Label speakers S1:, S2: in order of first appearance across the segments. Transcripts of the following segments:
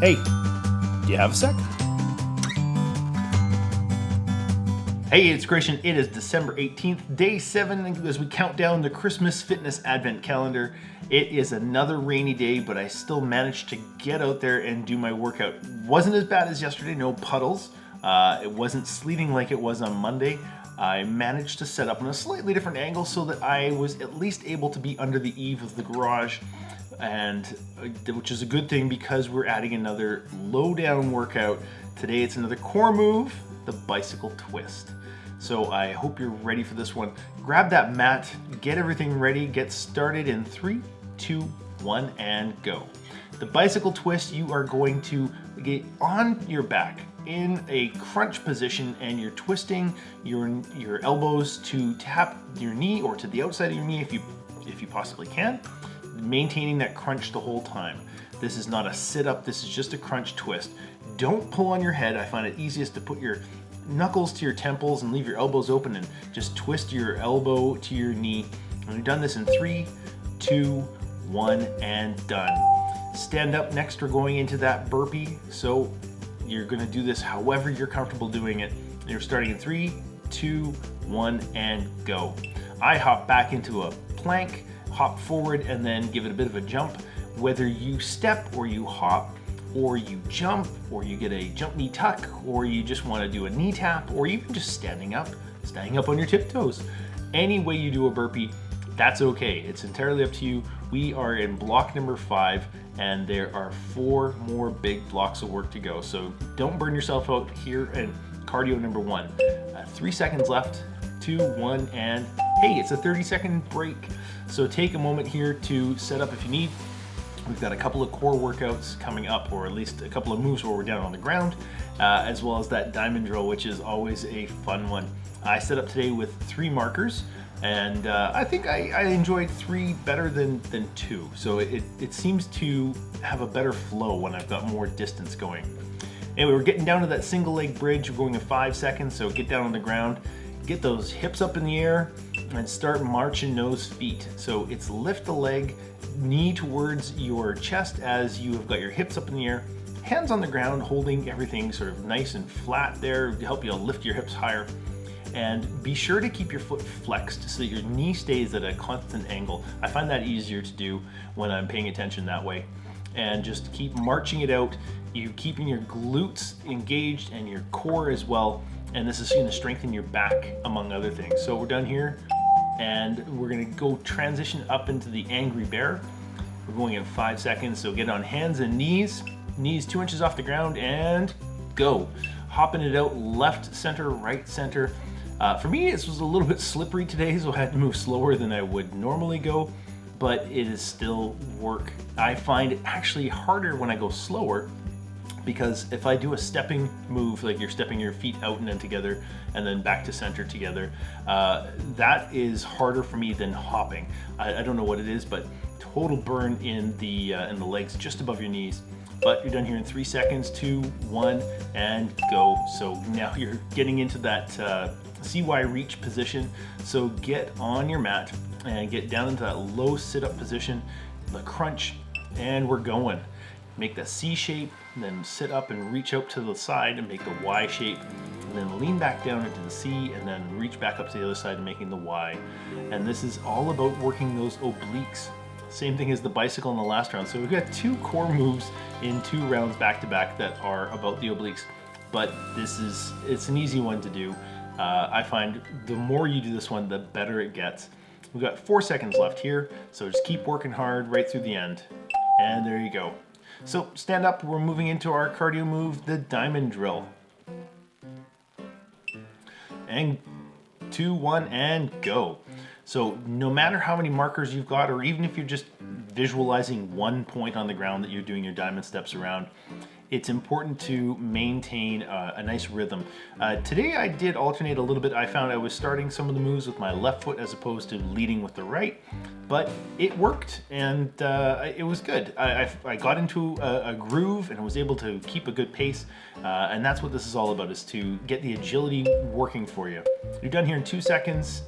S1: Hey, do you have a sec? Hey, it's Christian. It is December 18th, day 7, as we count down the Christmas Fitness Advent Calendar. It is another rainy day, but I still managed to get out there and do my workout. Wasn't as bad as yesterday, no puddles. It wasn't sleeting like it was on Monday. I managed to set up in a slightly different angle so that I was at least able to be under the eave of the garage, and which is a good thing because we're adding another low down workout. Today it's another core move, the bicycle twist. So I hope you're ready for this one. Grab that mat, get everything ready, get started in 3, 2, 1, and go. The bicycle twist, you are going to get on your back in a crunch position, and you're twisting your elbows to tap your knee or to the outside of your knee if you possibly can, maintaining that crunch the whole time. This is not a sit-up, this is just a crunch twist. Don't pull on your head. I find it easiest to put your knuckles to your temples and leave your elbows open and just twist your elbow to your knee. And we've done this in 3, 2, 1, and done. Stand up. Next, we're going into that burpee. So you're going to do this however you're comfortable doing it. You're starting in 3, 2, 1, and go. I hop back into a plank, hop forward, and then give it a bit of a jump. Whether you step or you hop, or you jump, or you get a jump knee tuck, or you just want to do a knee tap, or even just standing up on your tiptoes. Any way you do a burpee, that's okay. It's entirely up to you. We are in block number 5, and there are 4 more big blocks of work to go. So don't burn yourself out here in cardio number 1. 3 seconds left, 2, 1, and hey, it's a 30-second break. So take a moment here to set up if you need. We've got a couple of core workouts coming up, or at least a couple of moves where we're down on the ground, as well as that diamond drill, which is always a fun one. I set up today with 3 markers, and I think I enjoyed 3 better than 2. So it seems to have a better flow when I've got more distance going. Anyway, we're getting down to that single leg bridge. We're going in 5 seconds, so get down on the ground, get those hips up in the air, and start marching those feet. So it's lift the leg, knee towards your chest as you have got your hips up in the air, hands on the ground, holding everything sort of nice and flat there to help you lift your hips higher. And be sure to keep your foot flexed so that your knee stays at a constant angle. I find that easier to do when I'm paying attention that way. And just keep marching it out. You're keeping your glutes engaged and your core as well. And this is going to strengthen your back, among other things. So we're done here, and we're going to go transition up into the angry bear. We're going in 5 seconds, so get on hands and knees 2 inches off the ground, and go. Hopping it out, left center, right center. For me, this was a little bit slippery today, so I had to move slower than I would normally go, but it is still work. I find it actually harder when I go slower, because if I do a stepping move, like you're stepping your feet out and then together and then back to center together, that is harder for me than hopping. I don't know what it is, but total burn in the legs just above your knees. But you're done here in 3 seconds, 2, 1, and go. So now you're getting into that CY reach position. So get on your mat and get down into that low sit-up position, the crunch, and we're going. Make that C shape, then sit up and reach out to the side and make the Y shape, and then lean back down into the C, and then reach back up to the other side and making the Y. And this is all about working those obliques. Same thing as the bicycle in the last round. So we've got 2 core moves in 2 rounds back to back that are about the obliques, but it's an easy one to do. I find the more you do this one, the better it gets. We've got 4 seconds left here, so just keep working hard right through the end. And there you go. So stand up, we're moving into our cardio move, the diamond drill. And 2, 1, and go. So no matter how many markers you've got, or even if you're just visualizing one point on the ground that you're doing your diamond steps around, it's important to maintain a nice rhythm. Today I did alternate a little bit. I found I was starting some of the moves with my left foot as opposed to leading with the right, but it worked, and it was good. I got into a groove and was able to keep a good pace, and that's what this is all about, is to get the agility working for you. You're done here in 2 seconds,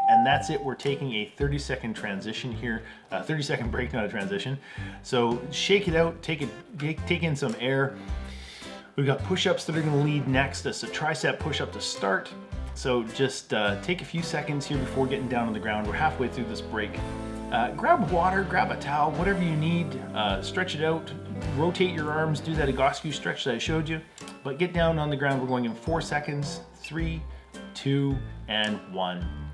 S1: And that's it. We're taking a 30-second transition here, 30-second break, not a transition. So shake it out, take in some air. We've got push-ups that are gonna lead next. That's a tricep push-up to start. So just take a few seconds here before getting down on the ground. We're halfway through this break. Grab water, grab a towel, whatever you need, stretch it out, rotate your arms, do that Egoscue stretch that I showed you, but get down on the ground. We're going in 4 seconds, 3, 2, and 1.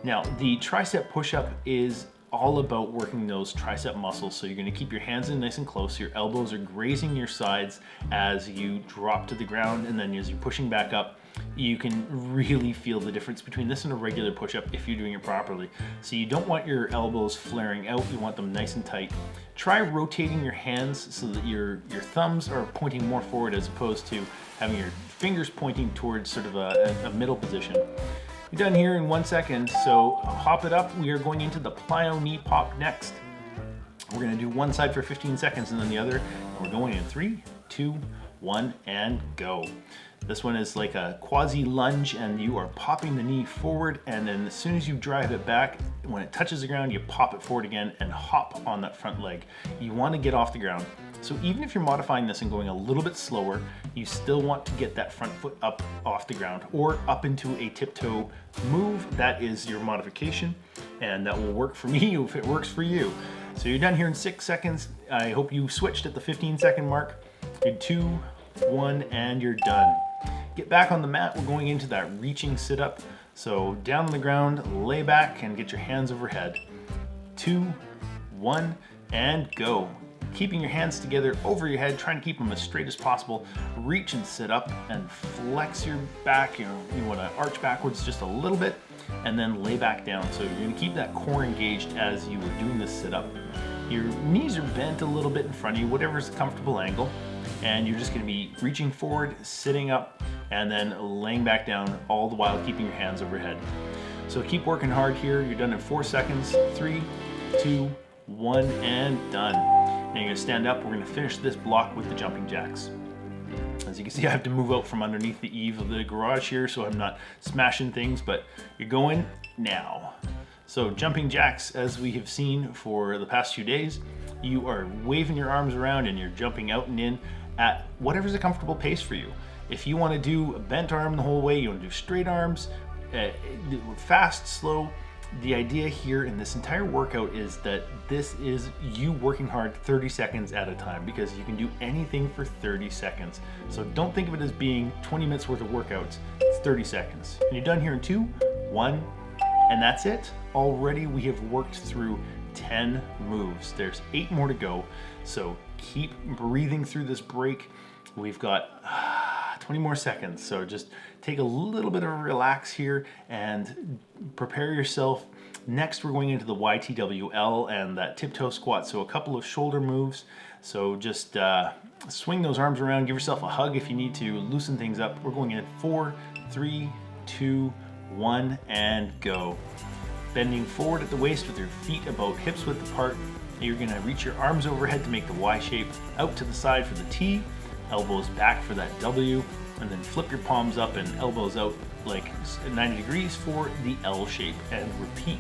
S1: Now, the tricep push-up is all about working those tricep muscles. So you're gonna keep your hands in nice and close. Your elbows are grazing your sides as you drop to the ground, and then as you're pushing back up, you can really feel the difference between this and a regular push-up if you're doing it properly. So you don't want your elbows flaring out, you want them nice and tight. Try rotating your hands so that your thumbs are pointing more forward as opposed to having your fingers pointing towards sort of a middle position. You're done here in 1 second, so hop it up. We are going into the Plyo Knee-pop next. We're gonna do one side for 15 seconds and then the other. And we're going in 3, 2, 1, and go. This one is like a quasi lunge, and you are popping the knee forward, and then as soon as you drive it back, when it touches the ground, you pop it forward again and hop on that front leg. You want to get off the ground. So even if you're modifying this and going a little bit slower, you still want to get that front foot up off the ground or up into a tiptoe move. That is your modification, and that will work for me if it works for you. So you're done here in 6 seconds. I hope you switched at the 15-second mark. You're 2, 1, and you're done. Get back on the mat. We're going into that reaching sit-up. So down on the ground, lay back and get your hands overhead. 2, 1, and go. Keeping your hands together over your head, trying to keep them as straight as possible. Reach and sit up and flex your back. You want to arch backwards just a little bit and then lay back down. So you're going to keep that core engaged as you are doing this sit-up. Your knees are bent a little bit in front of you, whatever's the comfortable angle. And you're just going to be reaching forward, sitting up, and then laying back down, all the while keeping your hands overhead. So keep working hard here. You're done in 4 seconds. 3, 2, 1, and done. Now you're going to stand up. We're going to finish this block with the jumping jacks. As you can see, I have to move out from underneath the eave of the garage here so I'm not smashing things, but you're going now. So jumping jacks, as we have seen for the past few days, you are waving your arms around and you're jumping out and in at whatever's a comfortable pace for you. If you want to do a bent arm the whole way, you want to do straight arms, fast, slow. The idea here in this entire workout is that this is you working hard 30 seconds at a time, because you can do anything for 30 seconds. So don't think of it as being 20 minutes worth of workouts. It's 30 seconds. And you're done here in 2, 1, and that's it. Already we have worked through 10 moves. There's 8 more to go. So keep breathing through this break. We've got 20 more seconds. So just take a little bit of a relax here and prepare yourself. Next, we're going into the YTWL and that tiptoe squat. So a couple of shoulder moves. So just swing those arms around, give yourself a hug if you need to, loosen things up. We're going in 4, 3, 2, 1, and go. Bending forward at the waist with your feet about hips width apart. You're gonna reach your arms overhead to make the Y shape, out to the side for the T, elbows back for that W, and then flip your palms up and elbows out like 90 degrees for the L shape, and repeat.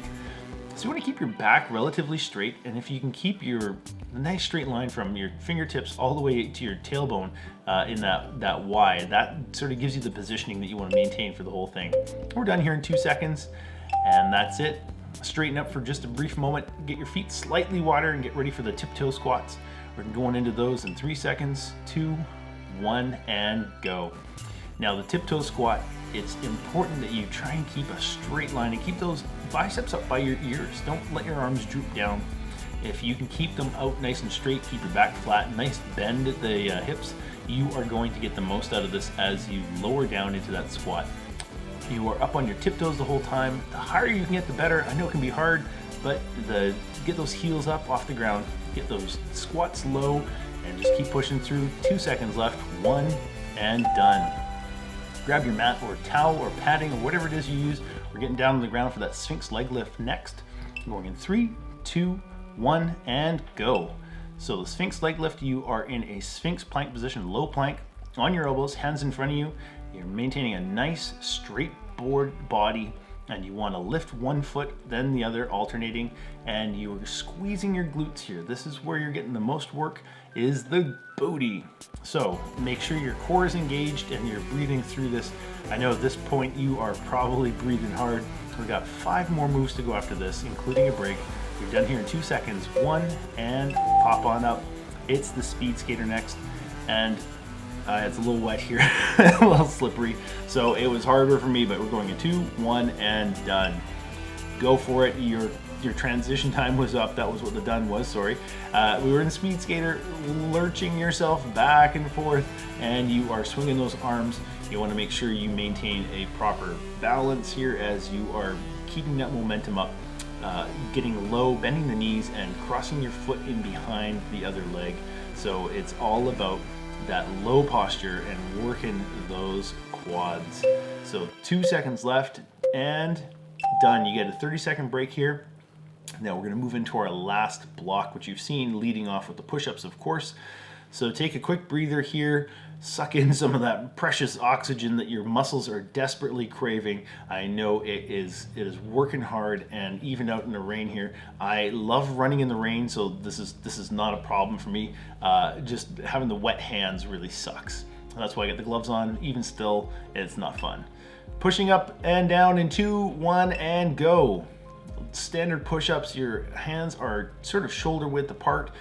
S1: So you wanna keep your back relatively straight, and if you can keep your nice straight line from your fingertips all the way to your tailbone in that Y, that sort of gives you the positioning that you wanna maintain for the whole thing. We're done here in 2 seconds. And that's it. Straighten up for just a brief moment, get your feet slightly wider, and get ready for the tiptoe squats. We're going into those in 3 seconds, 2, 1, and go. Now the tiptoe squat, it's important that you try and keep a straight line and keep those biceps up by your ears. Don't let your arms droop down. If you can keep them out nice and straight, keep your back flat, nice bend at the hips, you are going to get the most out of this as you lower down into that squat. You are up on your tiptoes the whole time. The higher you can get, the better. I know it can be hard, but get those heels up off the ground, get those squats low, and just keep pushing through. 2 seconds left, 1, and done. Grab your mat or towel or padding or whatever it is you use. We're getting down on the ground for that Sphinx leg lift next. Going in 3, 2, 1, and go. So the Sphinx leg lift, you are in a Sphinx plank position, low plank, on your elbows, hands in front of you. You're maintaining a nice straight board body. and you want to lift one foot, then the other, alternating, and you're squeezing your glutes here. This is where you're getting the most work, is the booty. So make sure your core is engaged and you're breathing through this. I know at this point you are probably breathing hard. We've got 5 more moves to go after this, including a break. You're done here in 2 seconds. 1, and pop on up. It's the speed skater next, and it's a little wet here, a little slippery, so it was harder for me, but we're going in 2, 1, and done. Go for it. Your transition time was up. That was what the done was, sorry. We were in speed skater, lurching yourself back and forth, and you are swinging those arms. You want to make sure you maintain a proper balance here as you are keeping that momentum up, getting low, bending the knees, and crossing your foot in behind the other leg. So it's all about that low posture and working those quads. So 2 seconds left and done. You get a 30-second break here. Now we're going to move into our last block, which you've seen leading off with the push-ups, of course. So take a quick breather here, suck in some of that precious oxygen that your muscles are desperately craving. I know it is working hard, and even out in the rain here. I love running in the rain, so this is not a problem for me. Just having the wet hands really sucks. That's why I get the gloves on. Even still, it's not fun. Pushing up and down in 2, 1, and go. Standard push-ups, your hands are sort of shoulder width apart,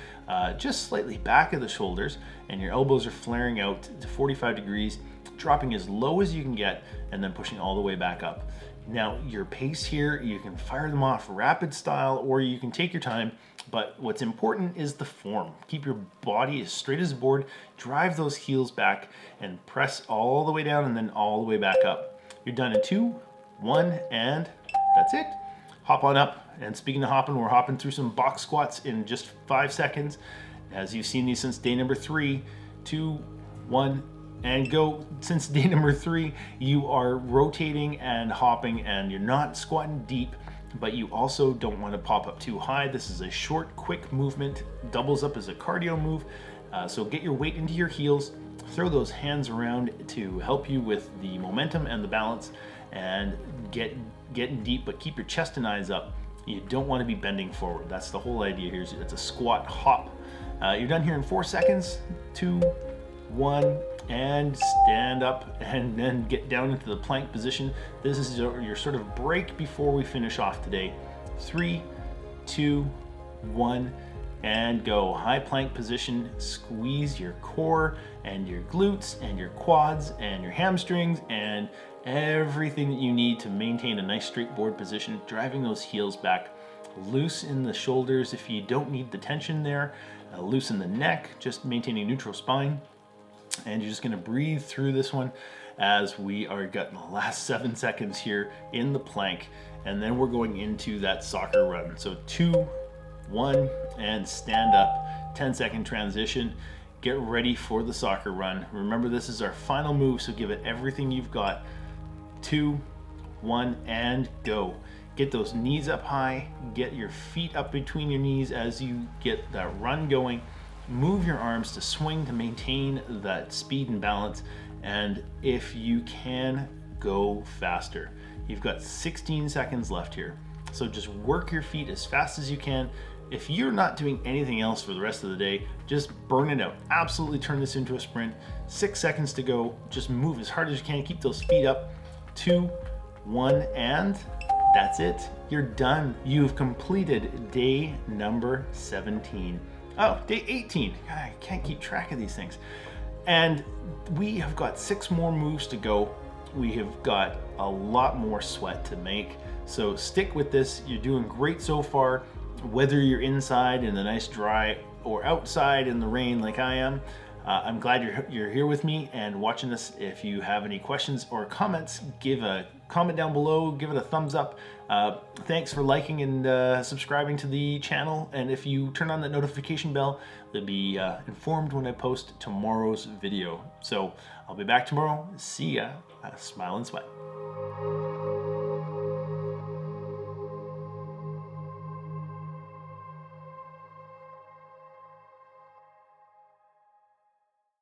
S1: just slightly back of the shoulders, and your elbows are flaring out to 45 degrees, dropping as low as you can get, and then pushing all the way back up. Now, your pace here, you can fire them off rapid style, or you can take your time, but what's important is the form. Keep your body as straight as a board, drive those heels back, and press all the way down and then all the way back up. You're done in 2, 1, and that's it. Hop on up, and speaking of hopping, we're hopping through some box squats in just 5 seconds. As you've seen these since day number 3, 2, 1, and go. Since day number 3, you are rotating and hopping, and you're not squatting deep, but you also don't want to pop up too high. This is a short, quick movement, doubles up as a cardio move. So get your weight into your heels, throw those hands around to help you with the momentum and the balance, and getting deep, but keep your chest and eyes up. You don't want to be bending forward. That's the whole idea here. It's a squat hop. You're done here in 4 seconds. 2, 1, and stand up, and then get down into the plank position. This is your sort of break before we finish off today. 3, 2, 1, and go. High plank position. Squeeze your core and your glutes and your quads and your hamstrings and everything that you need to maintain a nice straight board position, driving those heels back. Loosen the shoulders if you don't need the tension there. Loosen the neck, just maintaining neutral spine. And you're just gonna breathe through this one as we are getting the last 7 seconds here in the plank. And then we're going into that soccer run. So 2, 1, and stand up. 10-second transition. Get ready for the soccer run. Remember, this is our final move, so give it everything you've got. 2, 1, and go. Get those knees up high, get your feet up between your knees as you get that run going. Move your arms to swing to maintain that speed and balance, and if you can, go faster. You've got 16 seconds left here, so just work your feet as fast as you can. If you're not doing anything else for the rest of the day, just burn it out. Absolutely turn this into a sprint. 6 seconds to go. Just move as hard as you can. Keep those feet up. 2, 1, and that's it. You're done. You've completed day number 17. Oh, day 18. God, I can't keep track of these things. And we have got 6 more moves to go. We have got a lot more sweat to make. So stick with this. You're doing great so far. Whether you're inside in the nice dry or outside in the rain like I am, I'm glad you're here with me and watching this. If you have any questions or comments, give a comment down below, give it a thumbs up. Thanks for liking and subscribing to the channel. And if you turn on that notification bell, you'll be informed when I post tomorrow's video. So I'll be back tomorrow. See ya. Smile and sweat.